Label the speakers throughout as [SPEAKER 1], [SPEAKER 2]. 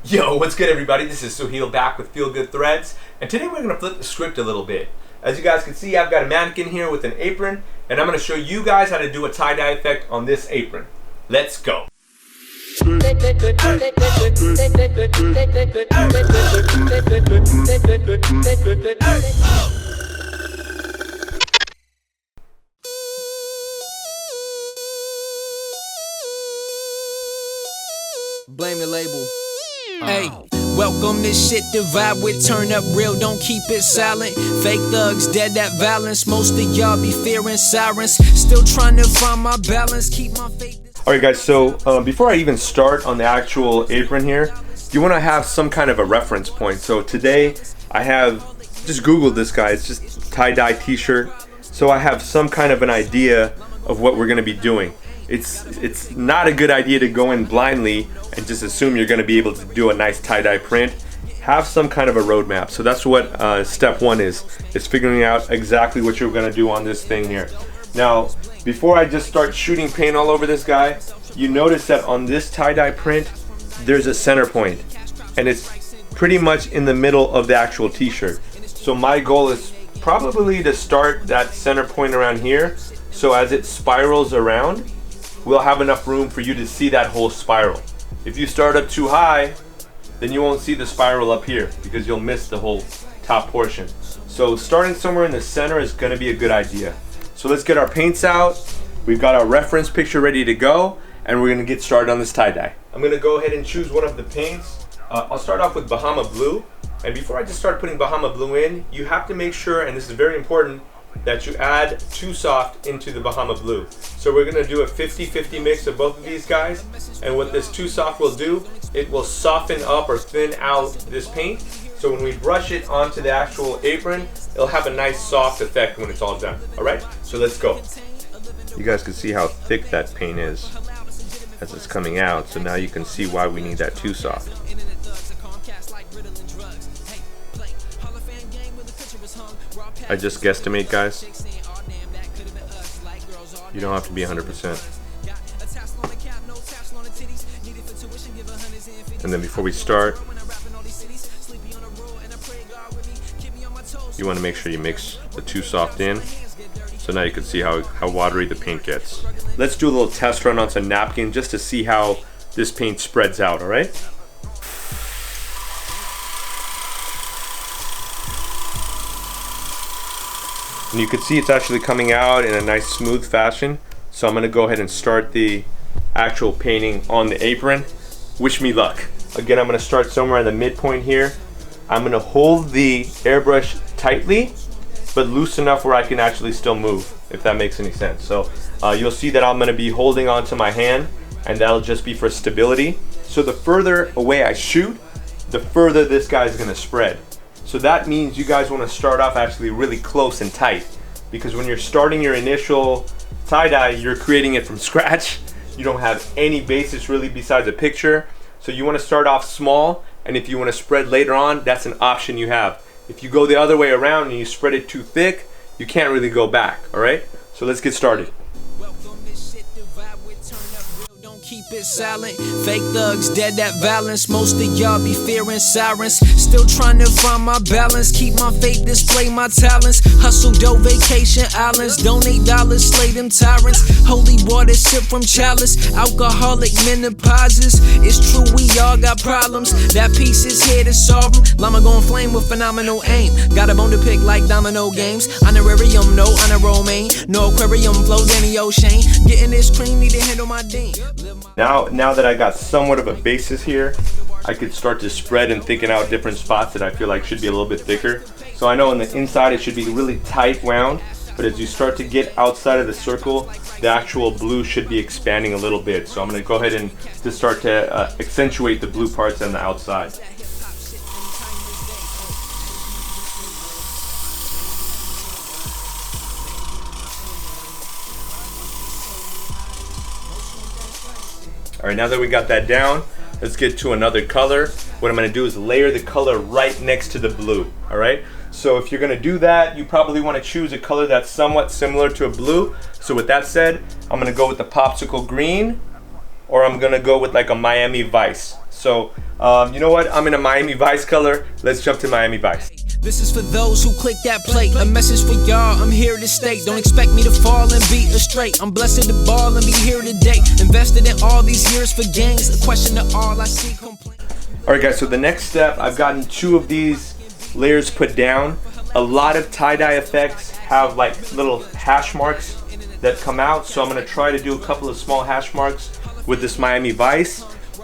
[SPEAKER 1] Yo, what's good everybody? This is Suhail back with Feelgood Threads, and today we're going to flip the script a little bit. As you guys can see, I've got a mannequin here with an apron, and I'm going to show you guys how to do a tie-dye effect on this apron. Let's go!
[SPEAKER 2] Blame the label. Hey, welcome this shit the vibe with turn up real, don't keep it silent. Fake thugs, dead at violence. Most of y'all be fearing sirens. Still trying to find my balance, keep my faith.
[SPEAKER 1] Alright guys, so before I even start on the actual apron here, you want to have some kind of a reference point. So today I have just Googled this guy, it's just tie-dye t-shirt. So I have some kind of an idea of what we're going to be doing. It's not a good idea to go in blindly and just assume you're going to be able to do a nice tie-dye print. Have some kind of a roadmap. So that's what step one is figuring out exactly what you're going to do on this thing here. Now, before I just start shooting paint all over this guy, you notice that on this tie-dye print, there's a center point, and it's pretty much in the middle of the actual t-shirt. So my goal is probably to start that center point around here, so as it spirals around, we'll have enough room for you to see that whole spiral. If you start up too high, then you won't see the spiral up here because you'll miss the whole top portion. So starting somewhere in the center is going to be a good idea. So let's get our paints out. We've got our reference picture ready to go, and we're going to get started on this tie-dye. I'm going to go ahead and choose one of the paints. I'll start off with Bahama Blue. And before I just start putting Bahama Blue in, you have to make sure, and this is very important, that you add Too Soft into the Bahama Blue. So we're going to do a 50-50 mix of both of these guys, and what this Too Soft will do, it will soften up or thin out this paint, so when we brush it onto the actual apron, it'll have a nice soft effect when it's all done. Alright, so let's go. You guys can see how thick that paint is as it's coming out, so now you can see why we need that Too Soft. I just guesstimate, guys. You don't have to be 100%. And then before we start, you want to make sure you mix the Too Soft in. So now you can see how watery the paint gets. Let's do a little test run on some napkin just to see how this paint spreads out, alright? And you can see it's actually coming out in a nice smooth fashion. So I'm going to go ahead and start the actual painting on the apron. Wish me luck. Again, I'm going to start somewhere in the midpoint here. I'm going to hold the airbrush tightly, but loose enough where I can actually still move, if that makes any sense. So you'll see that I'm going to be holding onto my hand, and that'll just be for stability. So the further away I shoot, the further this guy's going to spread. So that means you guys want to start off actually really close and tight, because when you're starting your initial tie-dye, you're creating it from scratch. You don't have any basis really besides a picture. So you want to start off small, and if you want to spread later on, that's an option you have. If you go the other way around and you spread it too thick, you can't really go back, alright? So let's get started.
[SPEAKER 2] Keep it silent. Fake thugs, dead at violence. Most of y'all be fearing sirens. Still trying to find my balance. Keep my faith, display my talents. Hustle dough, vacation islands. Donate dollars, slay them tyrants. Holy water, sip from chalice. Alcoholic menopauses. It's true, we all got problems. That piece is here to solve them. Llama gon' flame with phenomenal aim. Got a bone to pick like domino games. Honorarium, no honor romaine. No aquarium, flow Danny O'Shane. Getting this cream, need to handle my dean.
[SPEAKER 1] Now that I got somewhat of a basis here, I could start to spread and thinking out different spots that I feel like should be a little bit thicker. So I know on the inside it should be really tight wound, but as you start to get outside of the circle, the actual blue should be expanding a little bit. So I'm going to go ahead and just start to accentuate the blue parts on the outside. Alright, now that we got that down, let's get to another color. What I'm going to do is layer the color right next to the blue. Alright, so if you're going to do that, you probably want to choose a color that's somewhat similar to a blue. So with that said, I'm going to go with the popsicle green, or I'm going to go with like a Miami Vice. So you know what, I'm in a Miami Vice color. Let's jump to Miami Vice.
[SPEAKER 2] This is for those who click that plate. A message for y'all, I'm here to stay. Don't expect me to fall and be straight. I'm blessed to ball and be here today. Invested in all these years for gains. A question to all I see complain.
[SPEAKER 1] Alright guys, so the next step, I've gotten 2 of these layers put down. A lot of tie-dye effects have like little hash marks that come out, so I'm going to try to do a couple of small hash marks with this Miami Vice.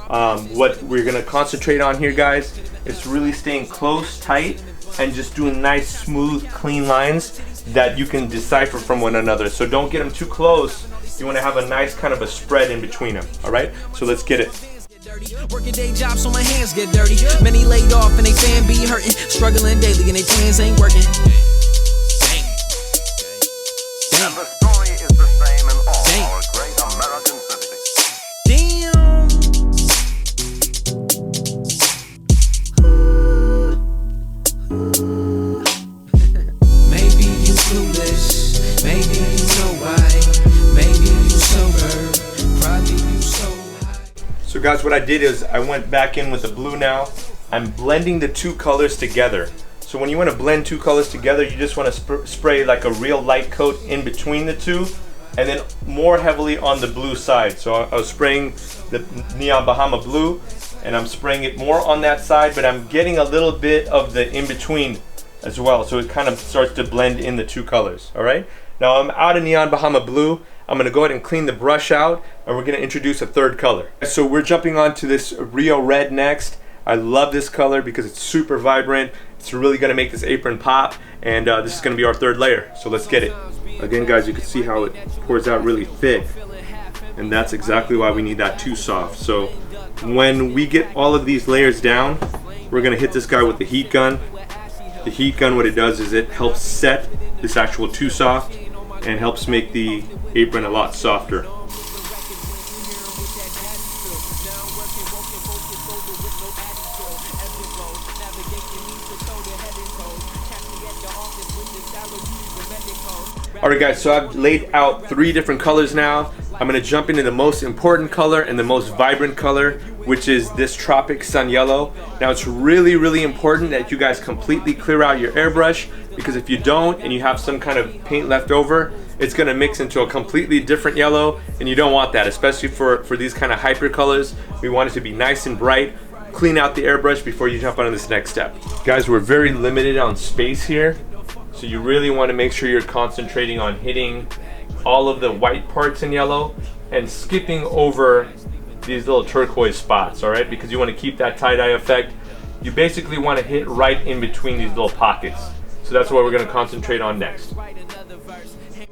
[SPEAKER 1] What we're going to concentrate on here, guys, is really staying close, tight, and just doing nice, smooth, clean lines that you can decipher from one another. So don't get them too close. You want to have a nice kind of a spread in between them. Alright, so let's get it.
[SPEAKER 2] Working day jobs so my hands get dirty. Many laid off and they fan be hurting. Struggling daily and they plans ain't working.
[SPEAKER 3] And the story is the same in all great American cities.
[SPEAKER 2] Damn. Maybe you clueless. Maybe you know why. Maybe you sober. Probably you so high.
[SPEAKER 1] So guys, what I did is I went back in with the blue now. I'm blending the 2 colors together. So when you want to blend 2 colors together, you just want to spray like a real light coat in between the 2, and then more heavily on the blue side. So I was spraying the neon Bahama Blue, and I'm spraying it more on that side, but I'm getting a little bit of the in-between as well. So it kind of starts to blend in the 2 colors, all right? Now I'm out of neon Bahama Blue. I'm going to go ahead and clean the brush out, and we're going to introduce a 3rd color. So we're jumping on to this Rio Red next. I love this color because it's super vibrant. It's really going to make this apron pop, and this is going to be our 3rd layer. So let's get it. Again, guys, you can see how it pours out really thick, and that's exactly why we need that too soft. So when we get all of these layers down, we're going to hit this guy with the heat gun. The heat gun, what it does is it helps set this actual too soft and helps make the apron a lot softer. Alright guys, so I've laid out 3 different colors now. I'm going to jump into the most important color and the most vibrant color, which is this Tropic Sun Yellow. Now it's really, really important that you guys completely clear out your airbrush, because if you don't and you have some kind of paint left over, it's going to mix into a completely different yellow, and you don't want that, especially for these kind of hyper colors. We want it to be nice and bright. Clean out the airbrush before you jump on this next step. Guys, we're very limited on space here. So you really want to make sure you're concentrating on hitting all of the white parts in yellow and skipping over these little turquoise spots, all right? Because you want to keep that tie-dye effect. You basically want to hit right in between these little pockets. So that's what we're going to concentrate on next.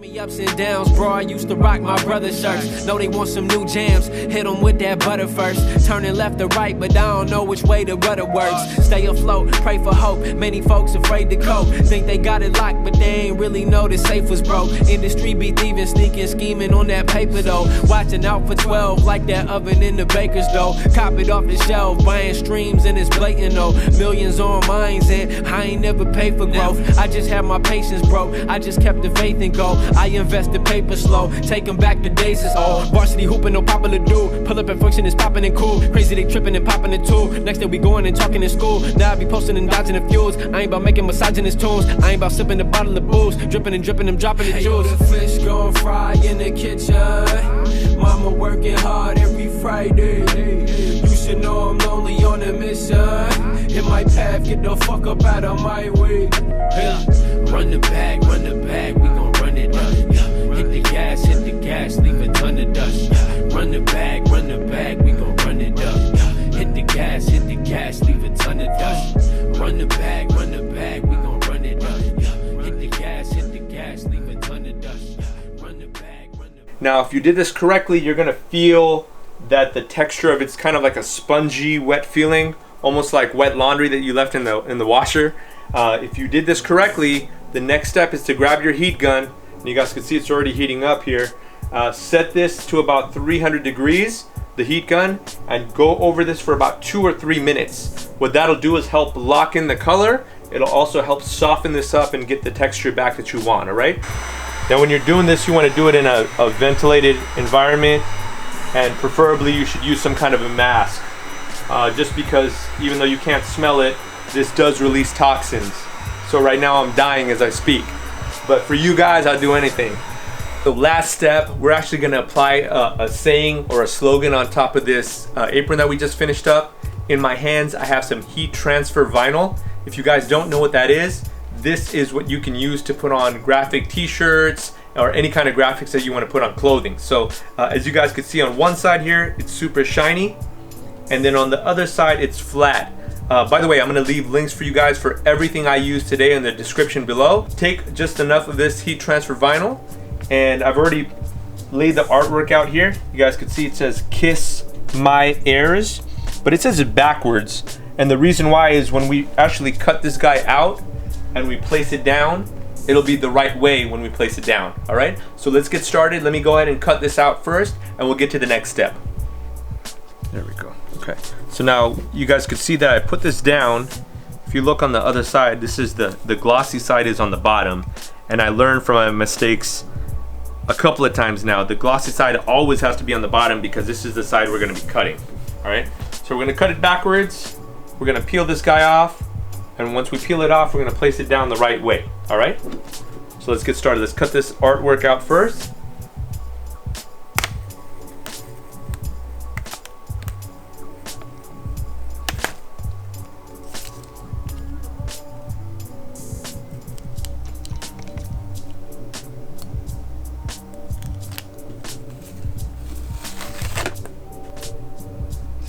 [SPEAKER 2] Me ups and downs, bro, I used to rock my brother's shirts. Know they want some new jams, hit them with that butter first. Turning left to right, but I don't know which way the rudder works. Stay afloat, pray for hope, many folks afraid to cope. Think they got it locked, but they ain't really know the safe was broke. Industry be thieving, sneaking, scheming on that paper though. Watching out for 12 like that oven in the baker's dough. Cop it off the shelf, buying streams and it's blatant though. Millions on mines and I ain't never paid for growth. I just had my patience broke, I just kept the faith and go. I invest the paper slow, take them back to days is old. Varsity hooping, no popular dude. Pull up and function is popping and cool. Crazy they tripping and popping the tool. Next day we going and talking in school. Now I be posting and dodging the fuels. I ain't about making misogynist tunes. I ain't about sipping the bottle of booze. Dripping and dripping and dropping the jewels. The fish gon' fry in the kitchen. Mama working hard every Friday. You should know I'm lonely on a mission. In my path, get the fuck up out of my way. Run the bag, we gon' run it up. Hit the gas, leave a ton of dust. Run the bag, we gon' run it up. Hit the gas, leave a ton of dust. Run the bag, we gon' run it up. Hit the gas, leave a ton of dust. Run the bag,
[SPEAKER 1] Now, if you did this correctly, you're gonna feel that the texture of it's kind of like a spongy, wet feeling, almost like wet laundry that you left in the washer. If you did this correctly, the next step is to grab your heat gun, and you guys can see it's already heating up here. Set this to about 300 degrees, the heat gun, and go over this for about 2 or 3 minutes. What that'll do is help lock in the color. It'll also help soften this up and get the texture back that you want, all right? Now when you're doing this, you want to do it in a ventilated environment, and preferably you should use some kind of a mask. just because even though you can't smell it, this does release toxins. So right now I'm dying as I speak. But for you guys, I'll do anything. The last step, we're actually gonna apply a saying or a slogan on top of this apron that we just finished up. In my hands, I have some heat transfer vinyl. If you guys don't know what that is, this is what you can use to put on graphic t-shirts or any kind of graphics that you want to put on clothing. So as you guys can see on one side here, it's super shiny, and then on the other side, it's flat. By the way, I'm gonna leave links for you guys for everything I use today in the description below. Take just enough of this heat transfer vinyl, and I've already laid the artwork out here. You guys can see it says "Kiss My Airs," but it says it backwards. And the reason why is when we actually cut this guy out and we place it down, it'll be the right way when we place it down. All right, so let's get started. Let me go ahead and cut this out first, and we'll get to the next step. There we go. Okay, so now you guys can see that I put this down. If you look on the other side, this is the glossy side is on the bottom, and I learned from my mistakes a couple of times now. The glossy side always has to be on the bottom because this is the side we're gonna be cutting. All right, so we're gonna cut it backwards. We're gonna peel this guy off, and once we peel it off, we're gonna place it down the right way. All right, so let's get started. Let's cut this artwork out first.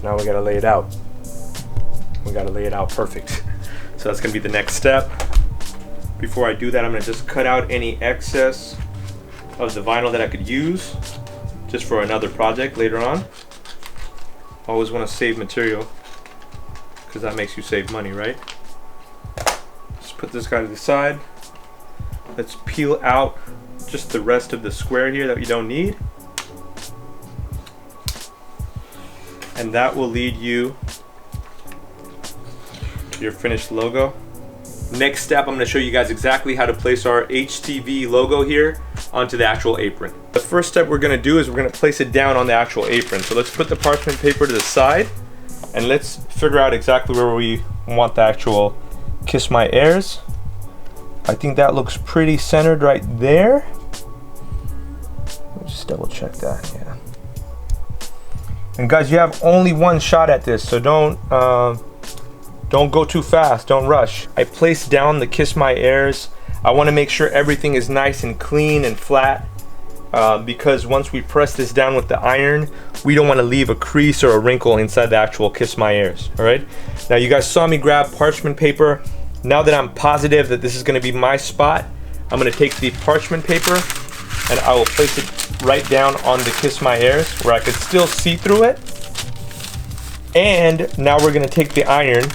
[SPEAKER 1] Now we gotta lay it out. We gotta lay it out perfect. So that's gonna be the next step. Before I do that, I'm gonna just cut out any excess of the vinyl that I could use just for another project later on. Always wanna save material because that makes you save money, right? Just put this guy to the side. Let's peel out just the rest of the square here that we don't need. And that will lead you to your finished logo. Next step, I'm gonna show you guys exactly how to place our HTV logo here onto the actual apron. The first step we're gonna do is we're gonna place it down on the actual apron. So let's put the parchment paper to the side and let's figure out exactly where we want the actual "Kiss My Airs." I think that looks pretty centered right there. Let me just double check that, yeah. And guys, you have only one shot at this, so don't go too fast, don't rush. I placed down the "Kiss My Airs." I want to make sure everything is nice and clean and flat because once we press this down with the iron, we don't want to leave a crease or a wrinkle inside the actual "Kiss My Airs." All right, now you guys saw me grab parchment paper. Now that I'm positive that this is going to be my spot, I'm going to take the parchment paper and I will place it right down on the "Kiss My Airs" where I could still see through it. And now we're gonna take the iron.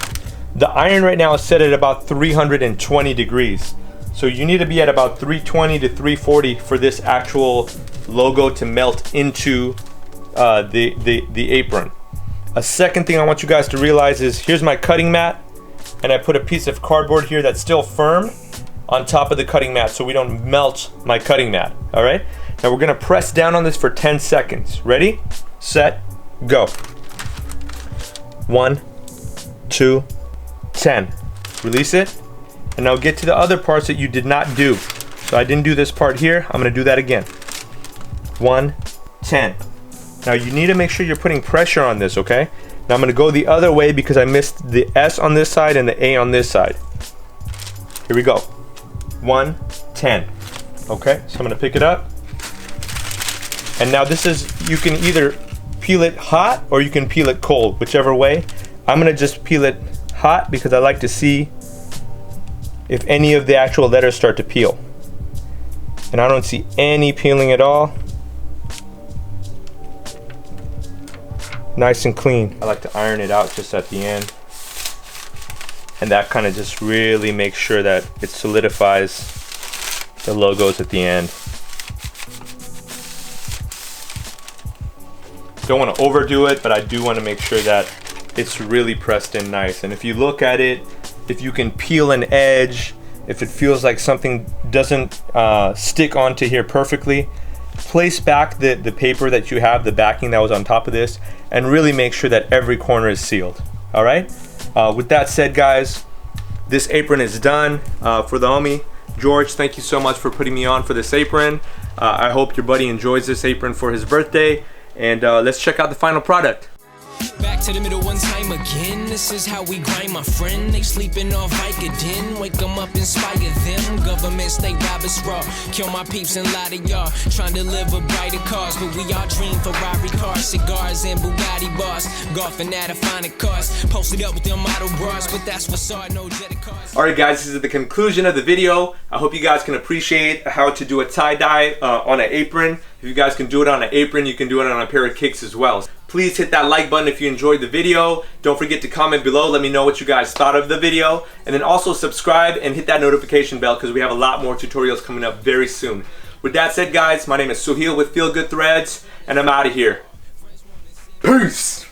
[SPEAKER 1] The iron right now is set at about 320 degrees. So you need to be at about 320 to 340 for this actual logo to melt into the apron. A second thing I want you guys to realize is here's my cutting mat, and I put a piece of cardboard here that's still firm on top of the cutting mat so we don't melt my cutting mat. All right, now we're gonna press down on this for 10 seconds. Ready, set, go. 1, 2, 10. Release it, and now get to the other parts that you did not do. So I didn't do this part here, I'm gonna do that again. 1, 10. Now you need to make sure you're putting pressure on this, okay? Now I'm gonna go the other way because I missed the S on this side and the A on this side. Here we go. 1, 10. Okay, so I'm gonna pick it up. And now this is, you can either peel it hot or you can peel it cold, whichever way. I'm gonna just peel it hot because I like to see if any of the actual letters start to peel. And I don't see any peeling at all. Nice and clean. I like to iron it out just at the end. And that kind of just really makes sure that it solidifies the logos at the end. Don't want to overdo it, but I do want to make sure that it's really pressed in nice. And if you look at it, if you can peel an edge, if it feels like something doesn't stick onto here perfectly, place back the paper that you have, the backing that was on top of this, and really make sure that every corner is sealed. All right. With that said, guys, this apron is done. For the homie George, thank you so much for putting me on for this apron. I hope your buddy enjoys this apron for his birthday, and let's check out the final product.
[SPEAKER 2] Back to the middle one time again. This is how we grind, my friend. They sleeping off Vicodin. Wake them up, inspire them. Government stay robbers raw. Kill my peeps and lie to y'all. Trying to live a brighter cause, but we all dream Ferrari cars, cigars and Bugatti bars. Golfing at a finer cars. Posted up with them model bras, but that's what's all no jetted cars.
[SPEAKER 1] Alright guys, this is the conclusion of the video. I hope you guys can appreciate how to do a tie-dye on an apron. If you guys can do it on an apron, you can do it on a pair of kicks as well. Please hit that like button if you enjoyed the video. Don't forget to comment below. Let me know what you guys thought of the video. And then also subscribe and hit that notification bell because we have a lot more tutorials coming up very soon. With that said, guys, my name is Suhail with Feelgood Threads, and I'm out of here. Peace!